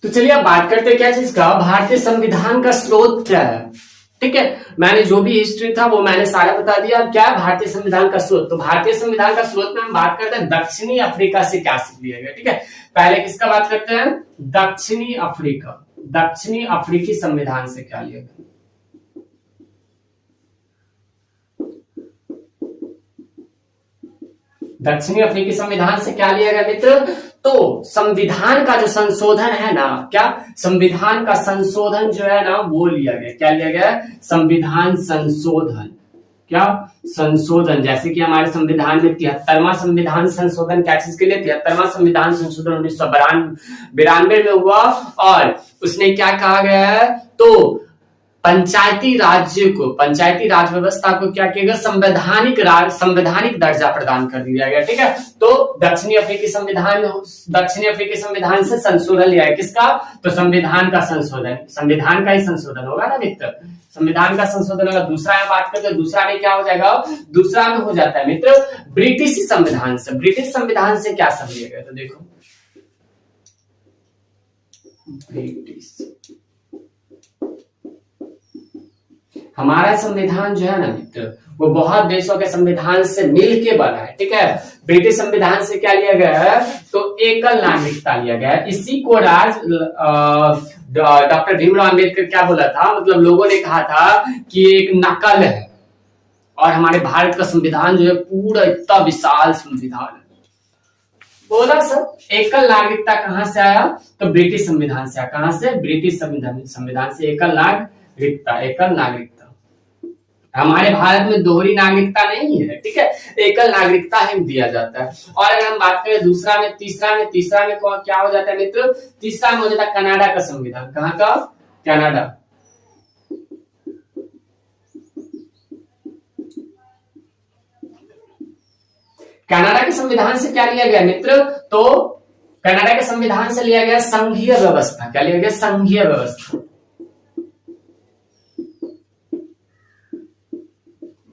तो चलिए अब बात करते हैं क्या चीज का, भारतीय संविधान का स्रोत क्या है। ठीक है, मैंने जो भी हिस्ट्री था वो मैंने सारा बता दिया। अब क्या है भारतीय संविधान का स्रोत, तो भारतीय संविधान का स्रोत में हम बात करते हैं दक्षिणी अफ्रीका से क्या सीख लिया गया। ठीक है, पहले किसका बात करते हैं, दक्षिणी अफ्रीका, दक्षिणी अफ्रीकी संविधान से क्या लिया गया। दक्षिणी अफ्रीकी संविधान से क्या लिया गया मित्र, तो संविधान का जो संशोधन है ना, क्या संविधान का संशोधन जो है ना वो लिया गया। क्या लिया गया, संविधान संशोधन। क्या संशोधन, जैसे कि हमारे संविधान में 73वां संविधान संशोधन क्या चीज के लिए, 73वां संविधान संशोधन 1992 में हुआ, और उसने क्या कहा गया है, तो पंचायती राज्य को, पंचायती राज व्यवस्था को क्या किया गया, संवैधानिक दर्जा प्रदान कर दिया गया। ठीक है, तो दक्षिणी अफ्रीकी संविधान से संशोधन लिया है किसका, तो संविधान का संशोधन, संविधान का ही संशोधन होगा ना मित्र, संविधान का संशोधन होगा। दूसरा में बात करते हैं, दूसरा में क्या हो जाएगा, दूसरा में हो जाता है मित्र ब्रिटिश संविधान से। ब्रिटिश संविधान से क्या सब लिया गया, तो देखो ब्रिटिश, हमारा संविधान जो है ना मित्र वो बहुत देशों के संविधान से मिलके बना है। ठीक है, ब्रिटिश संविधान से क्या लिया गया है, तो एकल नागरिकता लिया गया है। इसी को डॉक्टर भीमराव अंबेडकर क्या बोला था, मतलब लोगों ने कहा था कि एक नकल है, और हमारे भारत का संविधान जो है पूरा इतना विशाल संविधान है। बोला सर एकल नागरिकता कहां से आया, तो ब्रिटिश संविधान से आया। कहां से, ब्रिटिश संविधान से एकल नागरिकता, एकल नागरिकता। हमारे भारत में दोहरी नागरिकता नहीं है। ठीक है, एकल नागरिकता ही दिया जाता है। और अगर हम बात करें दूसरा में, तीसरा में क्या हो जाता है मित्र, तीसरा में हो जाता है कनाडा का संविधान। कहां का, कनाडा। कनाडा के संविधान से क्या लिया गया मित्र, तो कनाडा के संविधान से लिया गया संघीय व्यवस्था। क्या लिया गया, संघीय व्यवस्था।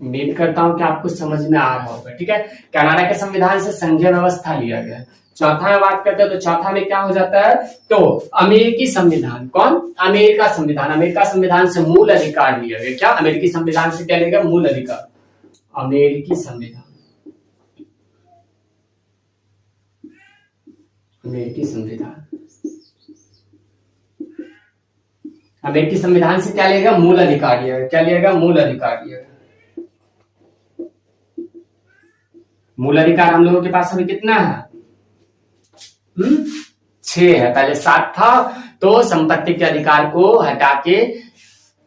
उम्मीद करता हूं कि आपको समझ में आ रहा होगा। ठीक है, कनाडा के संविधान से संघीय व्यवस्था लिया गया। चौथा में बात करते हैं, तो चौथा में क्या हो जाता है, तो अमेरिकी संविधान। कौन, अमेरिका संविधान। अमेरिका संविधान से मूल अधिकार लिया गया। क्या, अमेरिकी संविधान से क्या लिया गया, मूल अधिकार। अमेरिकी संविधान, अमेरिकी संविधान, अमेरिकी संविधान से क्या लिया गया, मूल अधिकार लिया गया। क्या लिया गया, मूल अधिकार लिया गया। मूल अधिकार हम लोगों के पास अभी कितना है, 6 है। पहले 7 था, तो संपत्ति के अधिकार को हटा के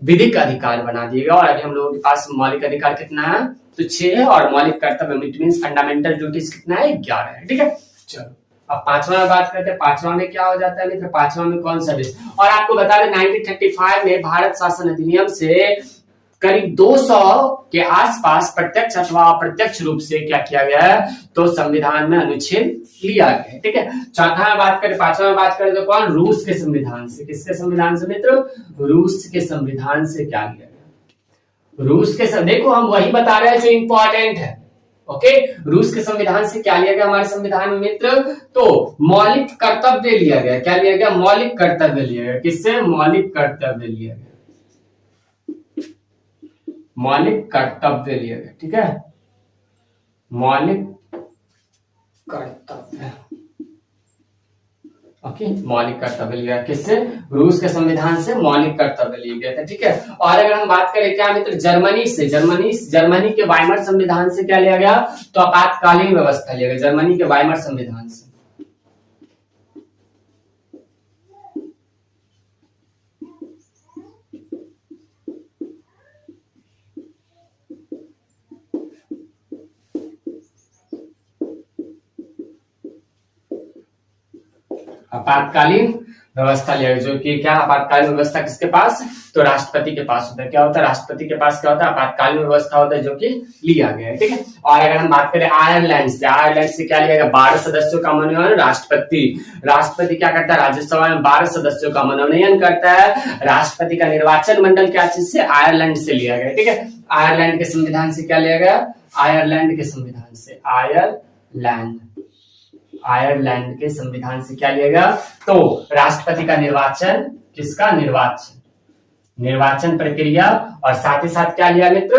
विधिक अधिकार बना दिएगा, और अभी हम लोगों के पास मौलिक अधिकार कितना है, तो 6 है, और मौलिक कर्तव्य इट मींस फंडामेंटल ड्यूटीज कितना है, 11 है। ठीक है, चलो अब पांचवा में बात करते हैं। पांचवा में क्या हो जाता है मित्र, पांचवा में कौन सा देश, और आपको बता दें 1935 में भारत शासन अधिनियम से करीब 200 के आसपास प्रत्यक्ष अथवा अप्रत्यक्ष रूप से क्या किया गया है, तो संविधान में अनुच्छेद लिया गया है। ठीक है, चौथा में बात करें, पांचवा में बात करें तो कौन, रूस के संविधान से। किसके संविधान से मित्र, रूस के संविधान से क्या लिया गया, रूस के देखो हम वही बता रहे हैं जो इंपॉर्टेंट है। ओके, रूस के संविधान से क्या लिया गया हमारे संविधान में मित्र, तो मौलिक कर्तव्य लिया गया। क्या लिया गया, मौलिक कर्तव्य लिया गया। किससे, मौलिक कर्तव्य लिया गया, मौलिक कर्तव्य लिया गया। ठीक है, मौलिक कर्तव्य, ओके, मौलिक कर्तव्य लिया किससे, रूस के संविधान से मौलिक कर्तव्य लिए गए थे। ठीक है, और अगर हम बात करें क्या मित्र, जर्मनी से, जर्मनी के वाइमर संविधान से क्या लिया गया, तो आपातकालीन व्यवस्था लिया गया, जर्मनी के वाइमर संविधान से। आपातकालीन व्यवस्था लिया, जो कि क्या आपातकालीन व्यवस्था किसके पास, तो राष्ट्रपति के पास होता है। क्या होता है, राष्ट्रपति के पास क्या होता है, आपातकालीन व्यवस्था होता है, जो कि लिया गया है। ठीक है, और अगर हम बात करें आयरलैंड से, आयरलैंड से क्या लिया गया, 12 सदस्यों का मनोनयन। राष्ट्रपति क्या करता है, राज्यसभा में 12 सदस्यों का मनोनयन करता है। राष्ट्रपति का निर्वाचन मंडल क्या चीज से, आयरलैंड से लिया गया। ठीक है, आयरलैंड के संविधान से क्या लिया गया, आयरलैंड के संविधान से, आयरलैंड के संविधान से क्या लिया गया? तो राष्ट्रपति का निर्वाचन, किसका निर्वाचन प्रक्रिया, और साथ ही साथ क्या लिया मित्र?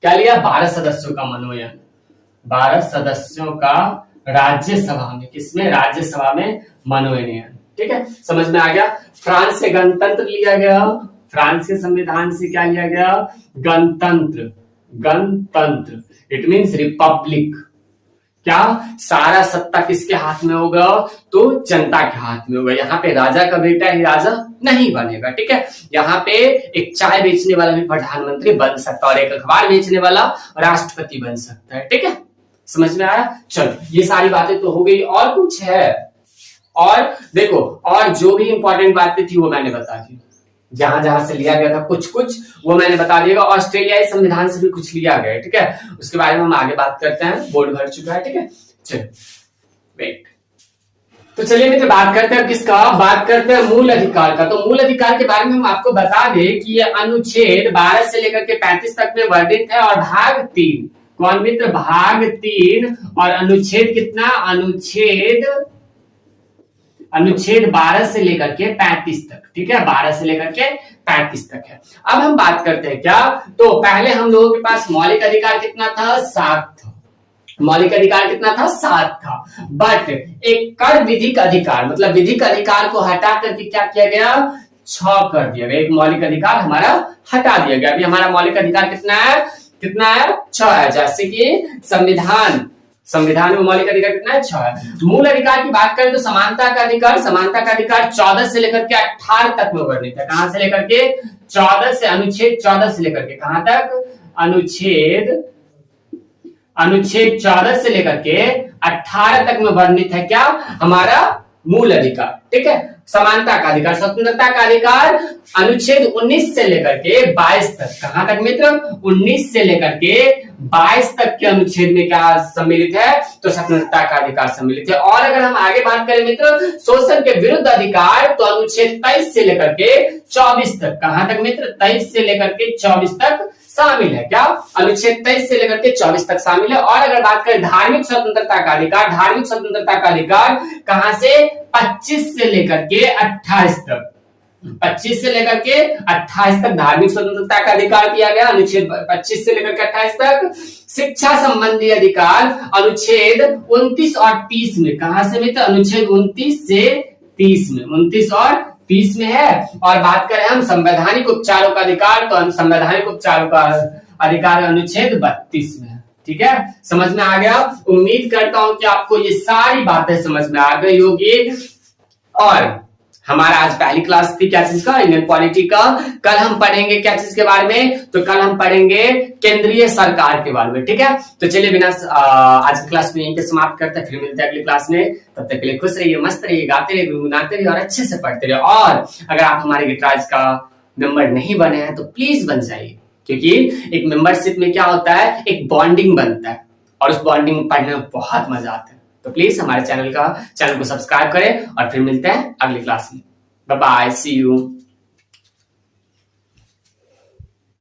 क्या लिया? 12 सदस्यों का मनोनयन, 12 सदस्यों का राज्यसभा में, किसमें? राज्यसभा में मनोनयन। ठीक है, समझ में आ गया। फ्रांस से गणतंत्र लिया गया, फ्रांस के संविधान से क्या लिया गया? गणतंत्र, इट मींस रिपब्लिक। क्या सारा सत्ता किसके हाथ में होगा? तो जनता के हाथ में होगा। यहाँ पे राजा का बेटा ही राजा नहीं बनेगा। ठीक है, यहाँ पे एक चाय बेचने वाला भी प्रधानमंत्री बन सकता है और एक अखबार बेचने वाला राष्ट्रपति बन सकता है। ठीक है, समझ में आया? चलो, ये सारी बातें तो हो गई। और कुछ है? और देखो, और जो भी इंपॉर्टेंट बातें थी वो मैंने बता दी, जहां जहां से लिया गया था कुछ वो मैंने बता दिएगा। ऑस्ट्रेलियाई संविधान से भी कुछ लिया गया है। ठीक है, उसके बारे में हम आगे बात करते हैं, बोर्ड भर चुका है। ठीक है, चलो वेट। तो चलिए मित्र, बात करते हैं किसका? बात करते हैं मूल अधिकार का। तो मूल अधिकार के बारे में हम आपको बता दें कि ये अनुच्छेद 12 से लेकर के 35 तक में वर्णित है, और भाग 3, कौन मित्र? भाग 3, और अनुच्छेद कितना? अनुच्छेद 12 से लेकर के 35 तक। ठीक है, 12 से लेकर के 35 तक है। अब हम बात करते हैं क्या? तो पहले हम लोगों के पास मौलिक अधिकार कितना था? 7 था। मौलिक अधिकार कितना था? 7 था। बट एक कर विधिक अधिकार, मतलब विधिक अधिकार को हटा करके क्या किया गया? 6 कर दिया गया। एक मौलिक अधिकार हमारा हटा दिया गया। अभी हमारा मौलिक अधिकार कितना है? 6 है। जैसे कि संविधान में मौलिक अधिकार कितना है? 6 है। मूल अधिकार की बात करें तो समानता का अधिकार 14 से लेकर के 18 तक में वर्णित है। कहां से लेकर के? 14 से, अनुच्छेद 14 से लेकर के कहां तक? अनुच्छेद 14 से लेकर के 18 तक में वर्णित है क्या? हमारा मूल अधिकार। ठीक है, समानता का अधिकार, स्वतंत्रता का अधिकार अनुच्छेद 19 से लेकर के 22 तक। कहां तक मित्र? 19 से लेकर के 22 तक के अनुच्छेद में क्या सम्मिलित है? तो स्वतंत्रता का अधिकार सम्मिलित है। और अगर हम आगे बात करें मित्र शोषण के विरुद्ध अधिकार, तो अनुच्छेद 23 से लेकर के 24 तक। कहां तक मित्र? 23 से लेकर के 24 तक शामिल है। क्या? अनुच्छेद 23 से लेकर के 24 तक शामिल है। और अगर बात करें धार्मिक स्वतंत्रता का अधिकार, धार्मिक स्वतंत्रता का अधिकार कहां से? 25 से लेकर के 28 तक। 25 से लेकर के 28 तक धार्मिक स्वतंत्रता का अधिकार दिया गया, अनुच्छेद 25 से लेकर के 28 तक। शिक्षा संबंधी अधिकार अनुच्छेद 29 और 30 में। कहां से मित्र? अनुच्छेद 29 से 30 में, 29 और 30 में है। और बात करें हम संवैधानिक उपचारों का अधिकार, तो संवैधानिक उपचारों का अधिकार अनुच्छेद 32 में है। ठीक है, समझ में आ गया? उम्मीद करता हूं कि आपको ये सारी बातें समझ में आ गई होगी। और हमारा आज पहली क्लास थी क्या चीज का? इंडियन पॉलिटी का। कल हम पढ़ेंगे क्या चीज के बारे में? तो कल हम पढ़ेंगे केंद्रीय सरकार के बारे में। ठीक है, तो चलिए बिना आज की क्लास में यहीं पे समाप्त करते हैं, फिर मिलते हैं अगली क्लास में। तब तक के लिए खुश रहिए, मस्त रहिए, गाते रहिए, गुनगुनाते रहिए और अच्छे से पढ़ते रहिए। और अगर आप हमारे गिटराज का मेंबर नहीं बने हैं तो प्लीज बन जाइए, क्योंकि एक मेंबरशिप में क्या होता है? एक बॉन्डिंग बनता है, और उस बॉन्डिंग में पढ़ने में बहुत मजा आता है। तो प्लीज हमारे चैनल को सब्सक्राइब करें, और फिर मिलते हैं अगली क्लास में। Bye bye, see you.